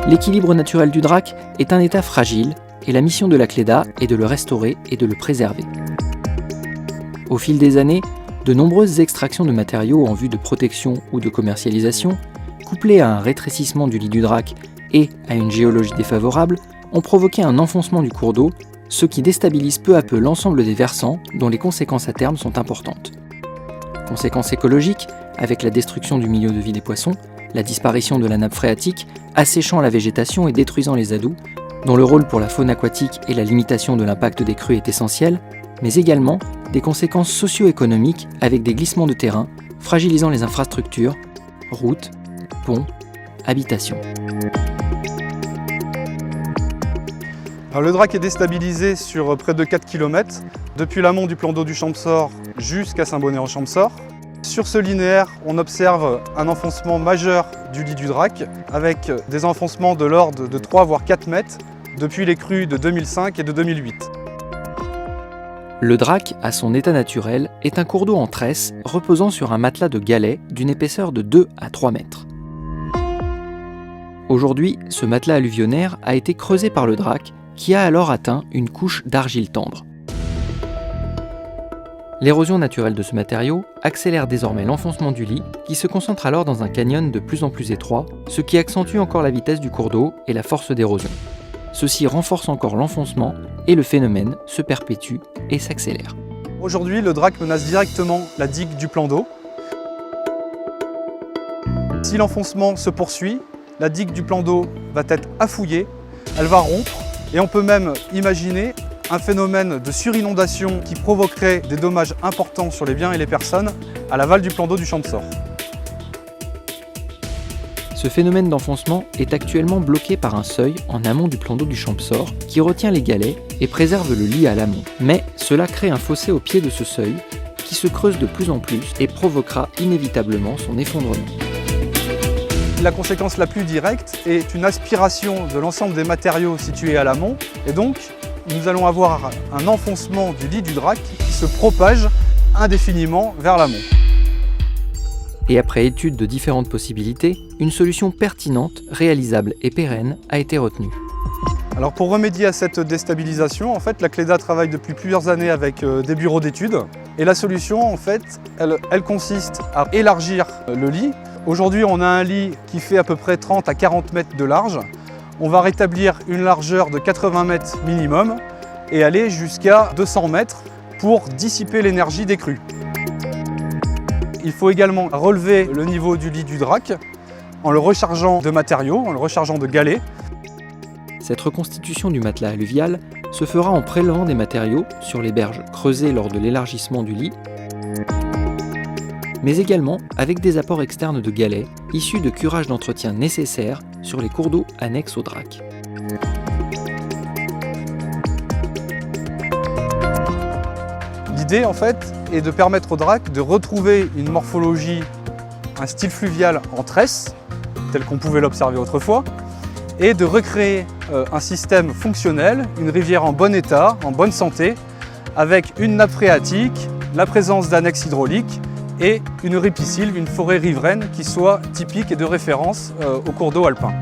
L'équilibre naturel du drac est un état fragile et la mission de la Cléda est de le restaurer et de le préserver. Au fil des années, de nombreuses extractions de matériaux en vue de protection ou de commercialisation, couplées à un rétrécissement du lit du drac et à une géologie défavorable, ont provoqué un enfoncement du cours d'eau, ce qui déstabilise peu à peu l'ensemble des versants dont les conséquences à terme sont importantes. Conséquences écologiques, avec la destruction du milieu de vie des poissons, la disparition de la nappe phréatique, asséchant la végétation et détruisant les adous, dont le rôle pour la faune aquatique et la limitation de l'impact des crues est essentiel, mais également des conséquences socio-économiques avec des glissements de terrain, fragilisant les infrastructures, routes, ponts, habitations. Alors, le drac est déstabilisé sur près de 4 km, depuis l'amont du plan d'eau du Champsaur jusqu'à Saint-Bonnet-en-Champsaur. Sur ce linéaire, on observe un enfoncement majeur du lit du drac, avec des enfoncements de l'ordre de 3 voire 4 mètres depuis les crues de 2005 et de 2008. Le drac, à son état naturel, est un cours d'eau en tresse reposant sur un matelas de galets d'une épaisseur de 2 à 3 mètres. Aujourd'hui, ce matelas alluvionnaire a été creusé par le drac, qui a alors atteint une couche d'argile tendre. L'érosion naturelle de ce matériau accélère désormais l'enfoncement du lit, qui se concentre alors dans un canyon de plus en plus étroit, ce qui accentue encore la vitesse du cours d'eau et la force d'érosion. Ceci renforce encore l'enfoncement et le phénomène se perpétue et s'accélère. Aujourd'hui, le drac menace directement la digue du plan d'eau. Si l'enfoncement se poursuit, la digue du plan d'eau va être affouillée, elle va rompre et on peut même imaginer un phénomène de surinondation qui provoquerait des dommages importants sur les biens et les personnes à l'aval du plan d'eau du Champsaur. Ce phénomène d'enfoncement est actuellement bloqué par un seuil en amont du plan d'eau du Champsaur qui retient les galets et préserve le lit à l'amont. Mais cela crée un fossé au pied de ce seuil qui se creuse de plus en plus et provoquera inévitablement son effondrement. La conséquence la plus directe est une aspiration de l'ensemble des matériaux situés à l'amont et donc nous allons avoir un enfoncement du lit du drac qui se propage indéfiniment vers l'amont. Et après étude de différentes possibilités, une solution pertinente, réalisable et pérenne a été retenue. Alors pour remédier à cette déstabilisation, en fait, la Cléda travaille depuis plusieurs années avec des bureaux d'études. Et la solution, en fait, elle consiste à élargir le lit. Aujourd'hui, on a un lit qui fait à peu près 30 à 40 mètres de large. On va rétablir une largeur de 80 mètres minimum et aller jusqu'à 200 mètres pour dissiper l'énergie des crues. Il faut également relever le niveau du lit du drac en le rechargeant de matériaux, en le rechargeant de galets. Cette reconstitution du matelas alluvial se fera en prélevant des matériaux sur les berges creusées lors de l'élargissement du lit, mais également avec des apports externes de galets issus de curages d'entretien nécessaires sur les cours d'eau annexes au drac. L'idée en fait est de permettre au drac de retrouver une morphologie, un style fluvial en tresse, tel qu'on pouvait l'observer autrefois, et de recréer un système fonctionnel, une rivière en bon état, en bonne santé, avec une nappe phréatique, la présence d'annexes hydrauliques et une ripisylve, une forêt riveraine qui soit typique et de référence au cours d'eau alpin.